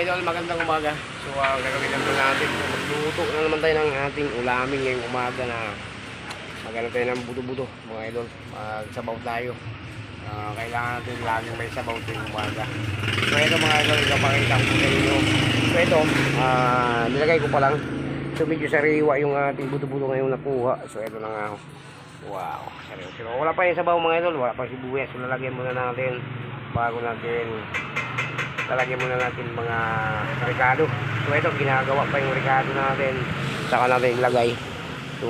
idol, magandang umaga. So, gagawin naman natin. Magluto na naman tayo ng ating ulamin ngayong umaga na magano tayo ng buto-buto, mga idol. Magsabaw tayo. Kailangan natin laging may sabaw tuwing umaga. So, ito mga idol, ipapakita ko sa inyo. So, ito, nilagay ko pa lang. So, medyo sariwa yung ating buto-buto ngayong nakuha. So, ito na nga. Wow, sariwa. So, wala pa yung sabaw mga idol. Wala pa sibuyas. So, lalagyan muna natin bago natin lalagyan muna natin mga ricado. So ito, ginagawa pa yung ricado natin, saka natin ilagay. So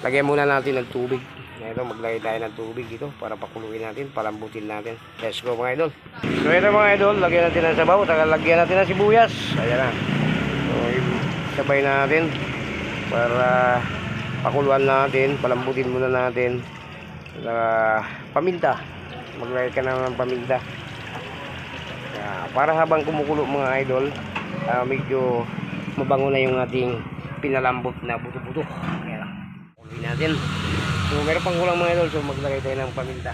lagyan muna natin ng tubig. Ito, maglagay tayo ng tubig dito para pakuluin natin, palambutin natin. Let's go mga idol. So ito mga idol, lagyan natin ng sabaw, saka lagyan natin ng sibuyas. Ayan na. So sabay natin para pakuluan natin, palambutin muna natin. Paminta, maglagay ka na ng paminta. Para habang kumukulo mga idol, medyo mabango na yung ating pinalambot na buto-buto. Kaya kuluin natin. So meron pang kulang mga idol, so maglagay tayo ng paminta.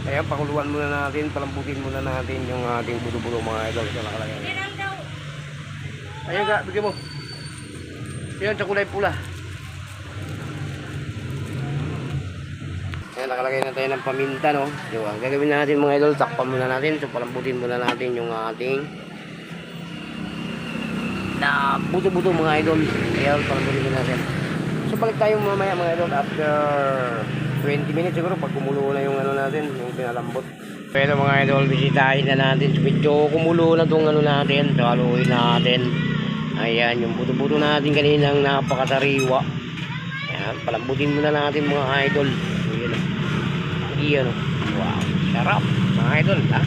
Kaya pakuluan muna natin, palambutin muna natin yung ating buto-buto mga idol. So nakalagay na. Ayun ka, bigyan mo. Yan sa kulay pula. Ayan, nakalagay na tayo ng paminta, no? Diba? Gagawin natin mga idol, takpan muna natin. So, palambutin muna natin yung ating na buto-buto mga idol. Ayan, palambutin muna natin. So, balik tayo mamaya mga idol after 20 minutes siguro pag kumulo na yung ano natin, yung pinalambot. Pero mga idol, bisitahin na natin. So, medyo kumulo na itong ano natin. So, haluin natin. Ayan, yung buto-buto natin kaninang napakasariwa. Ayan, palambutin muna natin mga idol. Iyan, wow, sarap mga idol, ha?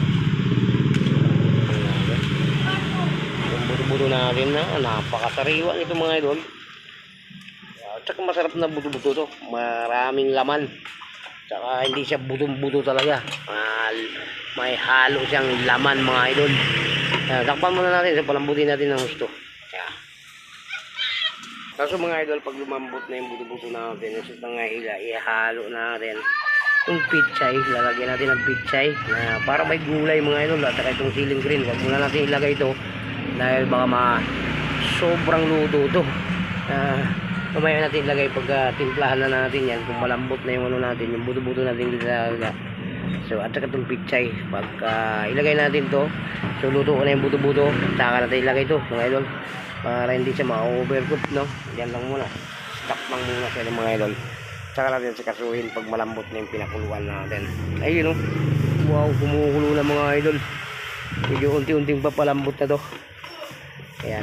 Yung buto-buto natin na napakasariwa nito mga idol. Tsaka masarap na buto-buto to, maraming laman, tsaka hindi siya buto-buto talaga, may halo siyang laman mga idol. Takpan muna natin, so palambutin natin ng gusto. Kaso mga idol, pag lumambot na yung buto-buto natin, so ihalo natin yung pichay, lalagyan natin ng pichay na para may gulay mga idol, at saka itong siling green. Huwag muna natin ilagay ito dahil baka sobrang luto ito. Mamaya natin ilagay pag timplahan na natin yan, kung malambot na yung ano natin, yung buto-buto natin ilaga. So at saka itong pichay, pag ilagay natin to, so luto na yung buto-buto, saka natin ilagay ito mga idol para hindi siya ma-overcook, no? Yan lang muna, stop lang muna siya mga idol. Saka natin sikasuhin pag malambot na yung pinakuluan natin. Ayun, no? Wow, kumukulo na mga idol. Medyo unti-unting papalambot na to. Ayan.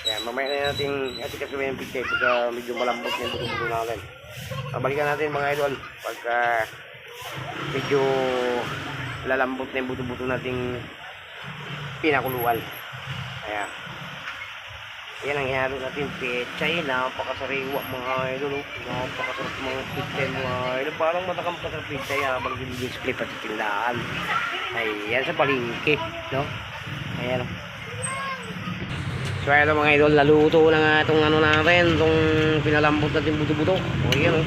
Ayan, mamaya na natin sikasuhin yung pichay pag medyo malambot na yung buto-buto natin. Balikan natin mga idol pag medyo lalambot na yung buto-buto nating pinakuluan. Ayan. Yan ang ihalo natin, pechay, napakasariwa mga idol, napakasarap mga pechay mga idol, parang matakam pa sa pechay habang display pa sa tindahan. Ayan, sa palengke, no? Ayan. So ayan mga idol, naluto na nga itong ano natin, itong pinalambot natin buto-buto. O yan, o.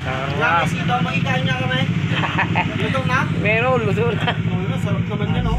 Sarap. Ito, makikain niya kami. Luto na? Meron, luto na. Sarap naman yan, o.